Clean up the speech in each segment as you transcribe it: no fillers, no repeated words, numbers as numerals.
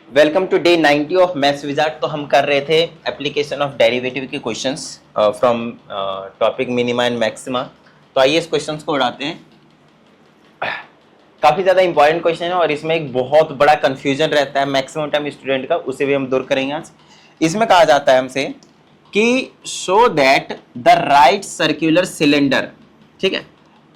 Welcome to day 90 of maths wizard. तो हम कर रहे थे एप्लीकेशन ऑफ डेरिवेटिव के questions from topic minima and maxima. तो आइए इस क्वेश्चंस को उड़ाते हैं। काफी ज्यादा इंपॉर्टेंट क्वेश्चन है और इसमें एक बहुत बड़ा कंफ्यूजन रहता है मैक्सिमम टाइम स्टूडेंट का, उसे भी हम दूर करेंगे आज। इसमें कहा जाता है हमसे कि show that the right circular cylinder, ठीक है,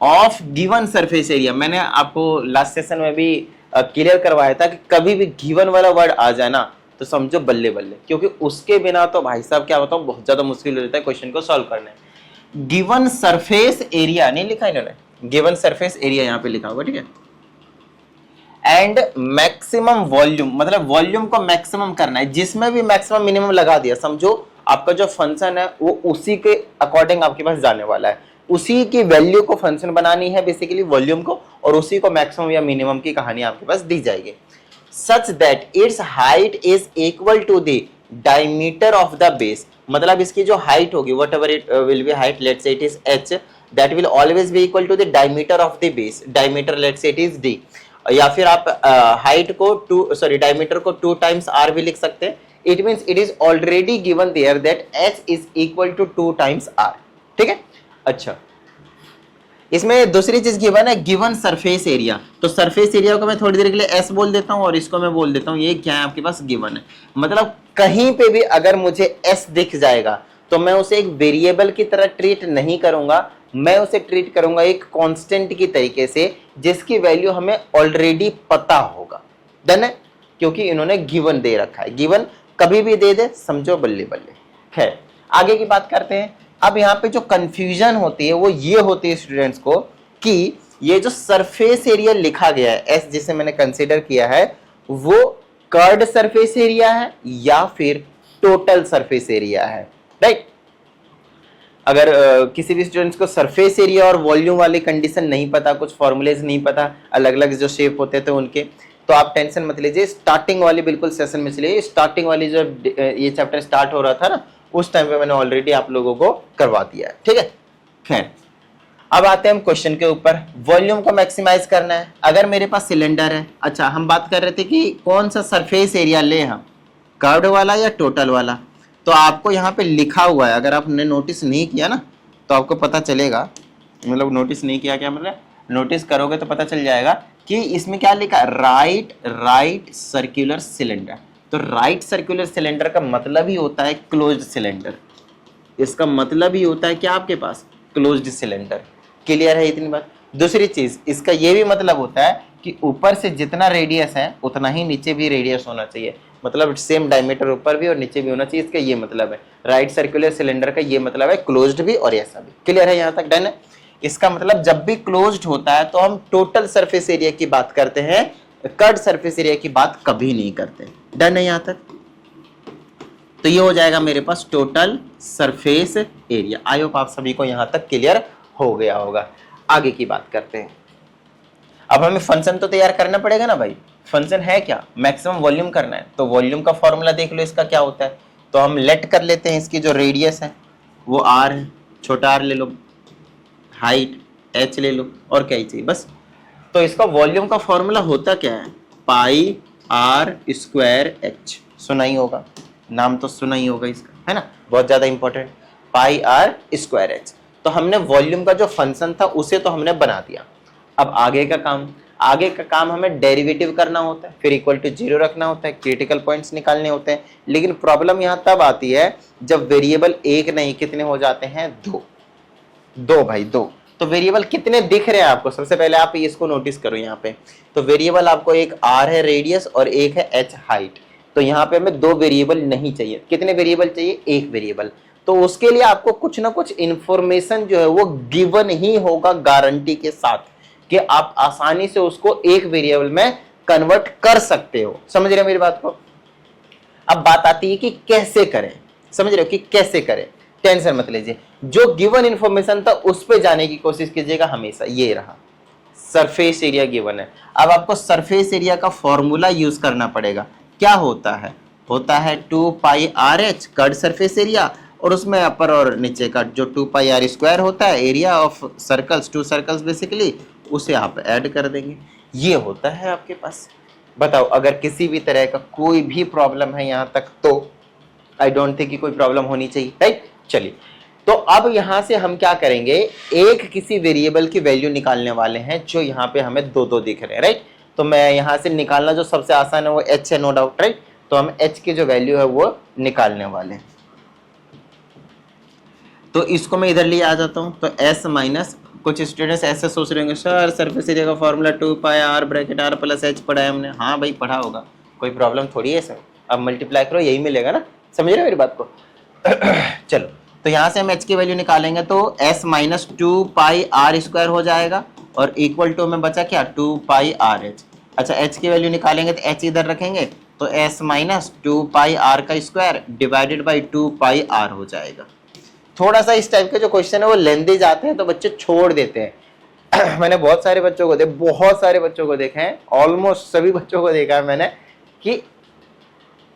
ऑफ गिवन सरफेस एरिया। मैंने आपको लास्ट सेशन में भी क्लियर करवाया था कि कभी भी गिवन वाला वर्ड आ जाए ना तो समझो बल्ले बल्ले, क्योंकि उसके बिना तो भाई साहब क्या बताऊं बहुत ज्यादा मुश्किल हो जाता है क्वेश्चन को सॉल्व करने। गिवन सरफेस एरिया नहीं लिखा इन्होंने, गिवन सरफेस एरिया यहाँ पे लिखा होगा, ठीक है। एंड मैक्सिमम वॉल्यूम, मतलब वॉल्यूम को मैक्सिमम करना है, जिसमें भी मैक्सिमम मिनिमम लगा दिया समझो आपका जो फंक्शन है वो उसी के अकॉर्डिंग आपके पास जाने वाला है, उसी की वैल्यू को फंक्शन बनानी है बेसिकली वॉल्यूम को, और उसी को मैक्सिमम या मिनिमम की कहानी आपके पास दी जाएगी। Such that its height is equal to the diameter of the base, मतलब इसकी जो हाइट होगी whatever it will be height, let's say it is h, that will always be equal to the diameter of the base, diameter let's say it is d, या फिर आप height को diameter को 2 times r भी लिख सकते हैं। It means it is already given there that h is equal to 2 times r, ठीक है। अच्छा, इसमें दूसरी चीज गिवन है गिवन सरफेस एरिया। तो सरफेस एरिया को मैं थोड़ी देर के लिए s बोल देता हूं और इसको मैं बोल देता हूं ये क्या है आपके पास गिवन है। मतलब कहीं पे भी अगर मुझे s दिख जाएगा तो मैं उसे एक वेरिएबल की तरह ट्रीट नहीं करूंगा, मैं उसे ट्रीट करूंगा एक कांस्टेंट की तरीके से जिसकी वैल्यू हमें ऑलरेडी पता होगा। डन है, क्योंकि इन्होंने गिवन दे रखा है, गिवन कभी भी दे दे समझो बल्ले बल्ले। खैर आगे की बात करते हैं। अब यहाँ पे जो कंफ्यूजन होती है वो ये होती है स्टूडेंट्स को कि ये जो सरफेस एरिया लिखा गया है एस, जिसे मैंने कंसीडर किया है, वो कर्व्ड सरफेस एरिया है या फिर टोटल सरफेस एरिया है, राइट। अगर किसी भी स्टूडेंट्स को सरफेस एरिया और वॉल्यूम वाली कंडीशन नहीं पता, कुछ फॉर्मूलेज नहीं पता, अलग अलग जो शेप होते थे उनके, तो आप टेंशन मत लीजिए। स्टार्टिंग वाली बिल्कुल सेशन में चलिए, स्टार्टिंग वाली जो ये चैप्टर स्टार्ट हो रहा था ना उस टाइम पे मैंने ऑलरेडी आप लोगों को करवा दिया है, ठीक है। खैर अब आते हैं हम क्वेश्चन के ऊपर। वॉल्यूम को मैक्सिमाइज करना है। अगर मेरे पास सिलेंडर है, अच्छा हम बात कर रहे थे कि कौन सा सरफेस एरिया ले हम, कर्व्ड वाला या टोटल वाला। तो आपको यहाँ पे लिखा हुआ है, अगर आपने नोटिस नहीं किया ना तो आपको पता चलेगा, मतलब नोटिस नहीं किया क्या मतलब, नोटिस करोगे तो पता चल जाएगा कि इसमें क्या लिखा है, राइट सर्कुलर सिलेंडर। तो राइट सर्कुलर सिलेंडर का मतलब ही होता है क्लोज्ड सिलेंडर, इसका मतलब ही होता है कि आपके पास क्लोज्ड सिलेंडर। क्लियर है इतनी बात। दूसरी चीज इसका ये भी मतलब होता है कि ऊपर से जितना रेडियस है उतना ही नीचे भी रेडियस होना चाहिए, मतलब सेम डायमीटर ऊपर भी और नीचे भी होना चाहिए, इसका ये मतलब है। राइट सर्कुलर सिलेंडर का ये मतलब है क्लोज्ड भी और ऐसा भी। क्लियर है यहाँ तक, डन है। इसका मतलब जब भी क्लोज्ड होता है तो हम टोटल सरफेस एरिया की बात करते हैं, कर्व्ड सरफेस एरिया की बात कभी नहीं करते। डन है यहां तक। तो ये हो जाएगा मेरे पास total surface area. I hope आप सभी को यहां तक क्लियर हो गया होगा। आगे की बात करते हैं। अब हमें फंक्शन तो तैयार करना पड़ेगा ना भाई। फंक्शन है क्या, मैक्सिमम वॉल्यूम करना है, तो वॉल्यूम का फॉर्मूला देख लो इसका क्या होता है। तो हम लेट कर लेते हैं, इसकी जो रेडियस है वो आर है, छोटा आर ले लो, हाइट एच ले लो, और क्या ही चाहिए बस। तो इसका वॉल्यूम का फॉर्मूला होता क्या है, पाई आर स्क्वायर एच। सुना ही होगा, नाम तो सुना ही होगा इसका, है ना, बहुत ज्यादा important, pi r square h. तो हमने वॉल्यूम का जो फंक्शन था उसे तो हमने बना दिया। अब आगे का काम हमें डेरिवेटिव करना होता है, फिर इक्वल टू 0 रखना होता है, क्रिटिकल पॉइंट्स निकालने होते हैं। लेकिन प्रॉब्लम यहाँ तब आती है जब वेरिएबल एक नहीं कितने हो जाते हैं, दो भाई, दो। तो वेरिएबल कितने दिख रहे हैं आपको, सबसे पहले आप इसको नोटिस करो यहाँ पे। तो वेरिएबल आपको एक r है रेडियस और एक है h हाइट। तो यहाँ पे हमें 2 वेरिएबल नहीं चाहिए, कितने वेरिएबल चाहिए, 1 वेरिएबल। तो उसके लिए आपको कुछ ना कुछ इंफॉर्मेशन जो है वो गिवन ही होगा गारंटी के साथ कि आप आसानी से उसको एक वेरिएबल में कन्वर्ट कर सकते हो। समझ रहे हो मेरी बात को। अब बात आती है कि कैसे करें, समझ रहे हो कि कैसे करें। टेंशन मत लीजिए, जो गिवन इंफॉर्मेशन था उस पे जाने की कोशिश कीजिएगा हमेशा। ये रहा सरफेस एरिया गिवन है। अब आपको सरफेस एरिया का फॉर्मूला यूज करना पड़ेगा। क्या होता है 2 pi R H curved surface area, और उसमें अपर और नीचे का जो 2 पाई आर स्क्वायर होता है area of circles, 2 circles basically, उसे आप ऐड कर देंगे। ये होता है आपके पास। बताओ अगर किसी भी तरह का कोई भी प्रॉब्लम है यहाँ तक तो आई डोंट थिंक कि कोई प्रॉब्लम होनी चाहिए, राइट। चलिए, तो अब यहां से हम क्या करेंगे, एक किसी वेरिएबल की वैल्यू निकालने वाले हैं जो यहाँ पे हमें दो दो दिख रहे हैं, राइट। तो मैं यहां से निकालना जो सबसे आसान है वो h है, नो डाउट, राइट। तो हम h की जो वैल्यू है वो निकालने वाले हैं। तो इसको मैं इधर लिए आ जाता हूं, तो s माइनस, कुछ स्टूडेंट्स ऐसे सोच रहे होंगे सर सरफेस एरिया का formula 2 pi r bracket r plus h पढ़ा है हमने। हाँ भाई पढ़ा होगा, कोई प्रॉब्लम थोड़ी है सर, अब मल्टीप्लाई करो यही मिलेगा ना, समझ रहे हो मेरी बात को। चलो, तो यहाँ से हम h की वैल्यू निकालेंगे तो s minus 2 pi r square हो जाएगा और इक्वल टू में बचा क्या 2 पाई r h। अच्छा, h की वैल्यू निकालेंगे तो h इधर रखेंगे तो s माइनस 2 पाई r का square divided by 2 pi r हो जाएगा। थोड़ा सा इस टाइप के जो क्वेश्चन है वो लेंदी जाते हैं तो बच्चे छोड़ देते हैं। मैंने बहुत सारे बच्चों को देखा है, ऑलमोस्ट सभी बच्चों को देखा है मैंने कि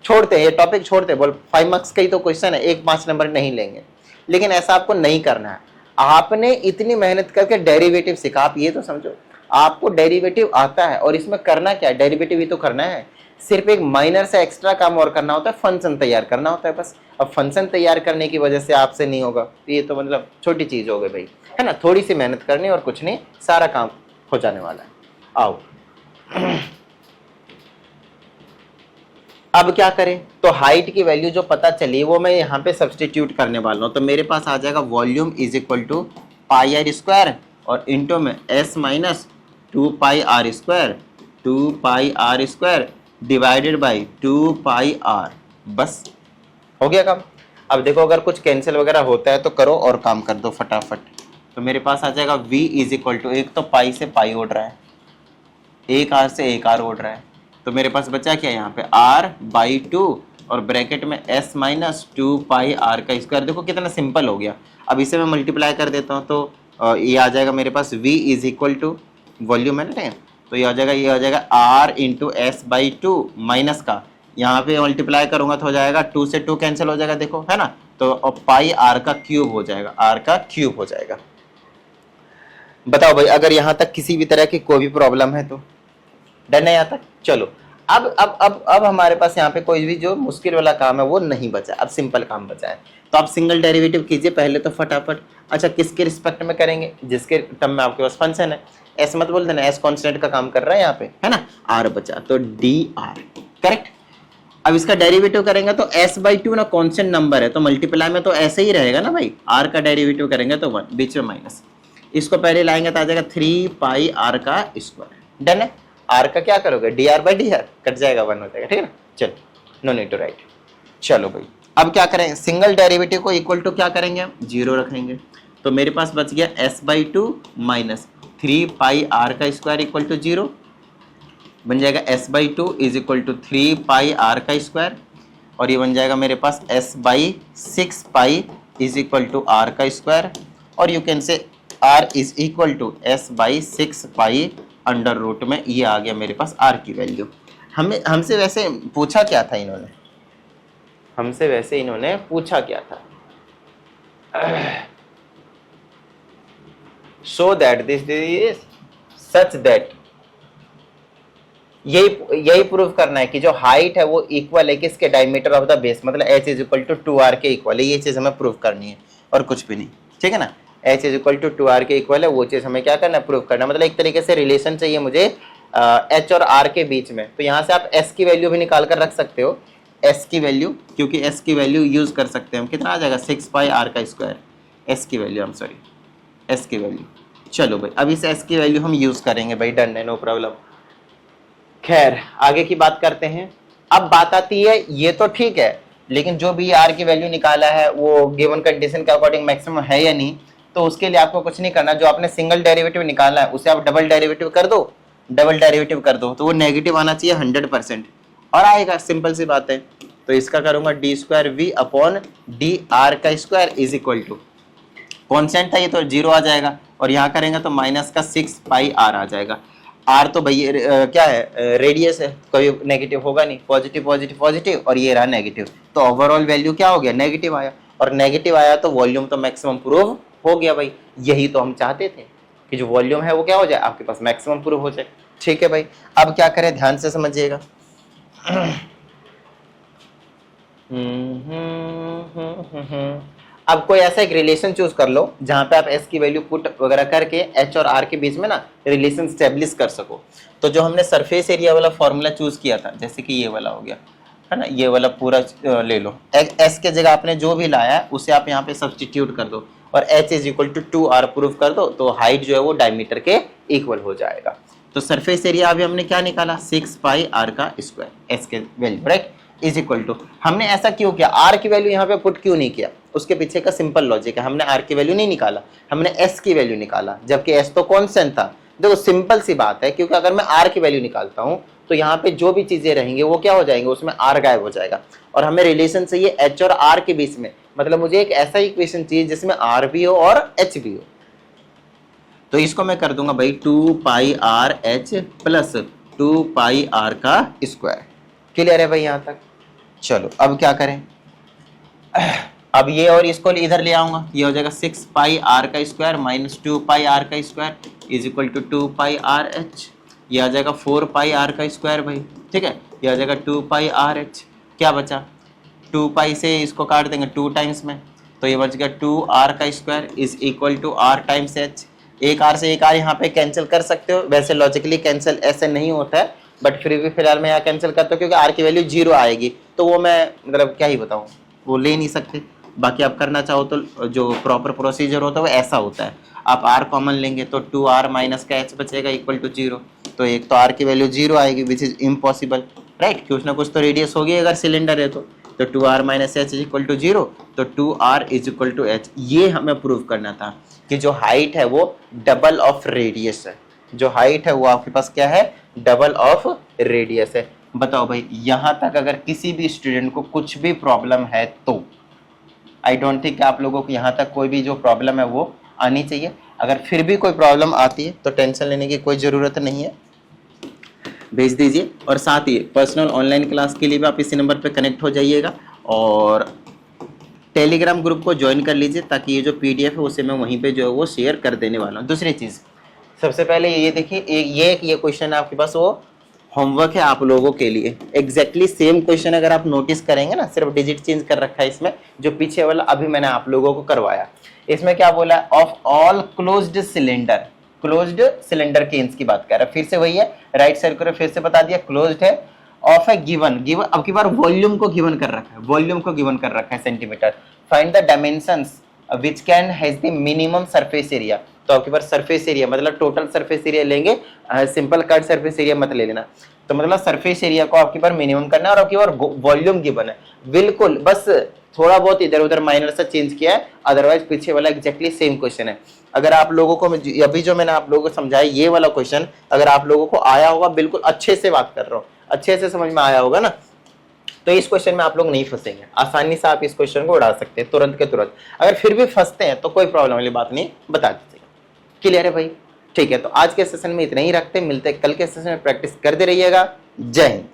छोड़ते हैं ये टॉपिक, छोड़ते हैं, बोल 5 मार्क्स का ही तो क्वेश्चन है, 1 5 नंबर नहीं लेंगे। लेकिन ऐसा आपको नहीं करना है। आपने इतनी मेहनत करके डेरिवेटिव सीखा, आप ये तो समझो आपको डेरिवेटिव आता है और इसमें करना क्या है, डेरिवेटिव ही तो करना है। सिर्फ एक माइनर से एक्स्ट्रा काम और करना होता है, फंक्शन तैयार करना होता है बस। अब फंक्शन तैयार करने की वजह से आपसे नहीं होगा, ये तो मतलब छोटी चीज हो गई भाई, है ना। थोड़ी सी मेहनत करनी और कुछ नहीं, सारा काम हो जाने वाला है। आओ अब क्या करें, तो हाइट की वैल्यू जो पता चली वो मैं यहाँ पे सब्सटीट्यूट करने वाला हूँ। तो मेरे पास आ जाएगा volume is equal to pi r square और इंटू में s minus 2 pi r square, 2 pi r square divided by 2 pi r. बस हो गया काम। अब देखो अगर कुछ कैंसिल वगैरह होता है तो करो और काम कर दो फटाफट। तो मेरे पास आ जाएगा v इज इक्वल टू, एक तो पाई से पाई उड़ रहा है, एक आर से एक आर उड़ रहा है, तो मेरे पास बचा क्या यहाँ पे r बाई 2 और ब्रैकेट में s माइनस 2 पाई r का स्क्वायर। देखो कितना सिंपल हो गया। अब इसे मैं मल्टीप्लाई कर देता हूँ तो ये आ जाएगा मेरे पास v is equal to volume है ना, तो ये आ जाएगा r into s by 2 minus का, यहाँ पे मल्टीप्लाई करूंगा तो हो जाएगा 2 से 2 कैंसिल हो जाएगा, देखो है ना। तो पाई r का क्यूब हो जाएगा, r का क्यूब हो जाएगा। बताओ भाई अगर यहाँ तक किसी भी तरह की कोई भी प्रॉब्लम है तो डन है यहाँ तक। चलो अब हमारे पास यहाँ पे कोई भी जो मुश्किल वाला काम है वो नहीं बचा, अब सिंपल काम बचा है। तो आप सिंगल डेरिवेटिव कीजिए पहले तो फटाफट। अच्छा किसके रिस्पेक्ट में करेंगे, जिसके टर्म में आपके पास फंक्शन है। एस मत बोल देना, एस कांस्टेंट का काम कर रहा है यहाँ पे, है ना। आर बचा तो डी आर, करेक्ट। अब इसका डेरिवेटिव करेंगे तो s बाई 2 ना कांस्टेंट नंबर है तो मल्टीप्लाई में तो ऐसे ही रहेगा ना भाई, r का डेरिवेटिव करेंगे तो 1 बीच में माइनस, इसको पहले लाएंगे तो आ जाएगा 3 पाई r का स्क्वायर। डन है। r का क्या करोगे, dr बाई dr कट जाएगा, 1 हो जाएगा, ठीक है ना। चलो नो नीड टू राइट। चलो भाई अब क्या करें, सिंगल डेरिवेटिव को इक्वल टू क्या करेंगे हम 0 रखेंगे। तो मेरे पास बच गया s by 2 minus 3 pi r का स्क्वायर इक्वल टू 0, बन जाएगा s by 2 is equal to 3 pi r का स्क्वायर, और ये बन जाएगा मेरे पास s by 6 pi is equal to r का स्क्वायर, और you can say r is equal to s by 6 pi under root में, ये आ गया मेरे पास r की वैल्यू। हमसे वैसे पूछा क्या था इन्होंने, पूछा क्या था, so that this is such that, यही प्रूव करना है कि जो हाइट है वो इक्वल है किसके, डायमीटर ऑफ द बेस, मतलब h is equal to 2r के इक्वल है, ये चीज हमें प्रूव करनी है और कुछ भी नहीं, ठीक है ना। h is equal to 2r के इक्वल है, वो चीज हमें क्या करना है, प्रूव करना है। मतलब एक तरीके से रिलेशन चाहिए मुझे h और r के बीच में। तो यहाँ से आप s की वैल्यू भी निकाल कर रख सकते हो, s की वैल्यू, क्योंकि s की वैल्यू यूज कर सकते हैं हम। कितना आ जाएगा 6 पाई r का स्क्वायर, s की वैल्यू, s की वैल्यू। चलो भाई अब इस s की वैल्यू हम यूज करेंगे भाई, डन है, नो प्रॉब्लम। खैर आगे की बात करते हैं। अब बात आती है, ये तो ठीक है लेकिन जो भी r की वैल्यू निकाला है वो गिवन कंडीशन के अकॉर्डिंग मैक्सिमम है या नहीं, तो उसके लिए आपको कुछ नहीं करना। जो आपने सिंगल डेरिवेटिव निकाला है उसे आप डबल डेरिवेटिव कर दो, तो वो नेगेटिव आना चाहिए 100%, और आएगा, सिंपल सी बात है। तो इसका करूंगा D square V upon D R का square is equal to, constant था ये तो 0 आ जाएगा, और यहाँ करेंगे तो माइनस का 6 पाई आर आ जाएगा। आर तो भाई क्या है, रेडियस है, कोई नेगेटिव होगा नहीं, पॉजिटिव पॉजिटिव पॉजिटिव, और ये रहा नेगेटिव, तो ओवरऑल वैल्यू क्या हो गया, नेगेटिव आया, और नेगेटिव आया तो वॉल्यूम तो मैक्सिमम प्रूव हो गया भाई। यही तो हम चाहते थे कि जो वॉल्यूम है वो क्या हो जाए, आपके पास मैक्सिमम प्रूव हो जाए। ठीक है भाई, अब क्या करें ध्यान से समझिएगा। अब कोई ऐसा एक रिलेशन चूज कर लो जहां पे आप s की वैल्यू पुट वगैरह करके h और r के बीच में ना रिलेशन स्टेब्लिश कर सको। तो जो हमने सरफेस एरिया वाला फॉर्मूला चूज किया था, जैसे कि ये वाला हो गया है ना, ये वाला पूरा ले लो, s के जगह आपने जो भी लाया है उसे आप यहाँ पे सब्सटीट्यूट कर दो और h is equal to 2r prove कर दो, तो हाइट जो है वो डायमीटर के इक्वल हो जाएगा। तो सरफेस एरिया अभी हमने क्या निकाला, 6 पाई r का स्क्वायर, s के value right is equal to, हमने ऐसा क्यों किया, r की वैल्यू यहाँ पे पुट क्यों नहीं किया, उसके पीछे का सिंपल लॉजिक है, हमने r की वैल्यू नहीं निकाला, हमने s की वैल्यू निकाला, जबकि s तो कांस्टेंट था। देखो सिंपल सी बात है, क्योंकि अगर मैं r की वैल्यू निकालता हूं तो यहाँ पे जो भी चीजें रहेंगी वो क्या हो जाएंगे, उसमें r गायब हो जाएगा, और हमें रिलेशन चाहिए h और r के बीच में, मतलब मुझे एक ऐसा इक्वेशन चाहिए जिसमें r भी हो और h भी हो। तो इसको मैं कर दूंगा भाई 2 pi r h plus 2 pi r का स्क्वायर। क्लियर है भाई यहाँ तक? चलो अब क्या करें, अब ये और इसको इधर ले आऊंगा, ये हो जाएगा 6 पाई r का स्क्वायर माइनस 2 पाई r का square is equal to 2 pi r h, ये आ जाएगा 4 पाई r का स्क्वायर भाई, ठीक है, ये आ जाएगा 2 पाई r h, क्या बचा 2 पाई से इसको काट देंगे 2 टाइम्स में, तो ये बच गया 2r का square is equal to r times h। एक r से एक r यहाँ पे कैंसिल कर सकते हो, वैसे लॉजिकली कैंसिल ऐसे नहीं होता है, बट फिर भी फिलहाल मैं यहाँ कैंसिल करता हूँ क्योंकि r की वैल्यू 0 आएगी, तो वो मैं मतलब क्या ही बताऊँ, वो ले नहीं सकते। बाकी आप करना चाहो तो जो प्रॉपर प्रोसीजर होता है वो ऐसा होता है, आप r कॉमन लेंगे तो 2r माइनस का h बचेगा इक्वल टू 0, तो एक तो r की वैल्यू 0 आएगी विच इज इम्पॉसिबल राइट, कुछ ना कुछ तो रेडियस होगी अगर सिलेंडर है तो 2r minus h is equal to 0, तो 2r is equal to h। ये हमें प्रूव करना था कि जो हाइट है वो डबल ऑफ रेडियस है, जो हाइट है वो आपके पास क्या है, डबल ऑफ रेडियस है। बताओ भाई यहाँ तक अगर किसी भी स्टूडेंट को कुछ भी प्रॉब्लम है तो आई डोंट थिंक आप लोगों को यहाँ तक कोई भी जो प्रॉब्लम है वो आनी चाहिए। अगर फिर भी कोई प्रॉब्लम आती है तो टेंशन लेने की कोई ज़रूरत नहीं है, भेज दीजिए। और साथ ही पर्सनल ऑनलाइन क्लास के लिए भी आप इसी नंबर पे कनेक्ट हो जाइएगा और टेलीग्राम ग्रुप को ज्वाइन कर लीजिए, ताकि ये जो पीडीएफ है उसे मैं वहीं पे जो है वो शेयर कर देने वाला हूँ। दूसरी चीज़, सबसे पहले ये देखिए, ये क्वेश्चन है आपके पास, वो होमवर्क है आप लोगों के लिए, एग्जैक्टली सेम क्वेश्चन अगर आप नोटिस करेंगे ना, सिर्फ डिजिट चेंज कर रखा है इसमें, जो पीछे वाला अभी मैंने आप लोगों को करवाया। इसमें क्या बोला है, of all closed cylinder cans की बात कर रहा है, फिर से वही है, राइट सर्कुलर फिर से बता दिया क्लोज्ड है, ऑफ ए गिवन अब की बार वॉल्यूम को गिवन कर रखा है, centimetre, find the dimensions which can has the minimum surface area. तो आपके पास सरफेस एरिया मतलब टोटल सरफेस एरिया लेंगे, सिंपल कट सरफेस एरिया मत ले लेना, तो मतलब सरफेस एरिया को आपके पास मिनिमम करना है और आपकी बार वॉल्यूम गिवन है, बिल्कुल बस थोड़ा बहुत इधर उधर माइनर सा चेंज किया है, अदरवाइज पीछे वाला एग्जैक्टली सेम क्वेश्चन है। अगर आप लोगों को अभी जो मैंने आप लोगों को समझाया ये वाला क्वेश्चन अगर आप लोगों को आया होगा, बिल्कुल अच्छे से बात कर रहा हूँ, अच्छे से समझ में आया होगा ना, तो इस क्वेश्चन में आप लोग नहीं फंसेंगे, आसानी से आप इस क्वेश्चन को उड़ा सकते हैं तुरंत के तुरंत। अगर फिर भी फंसते हैं तो कोई प्रॉब्लम वाली बात नहीं, बता दीजिएगा। क्लियर है भाई? ठीक है, तो आज के सेशन में इतना ही रखते हैं, मिलते हैं कल के सेशन में, प्रैक्टिस करते रहिएगा। जय हिंद।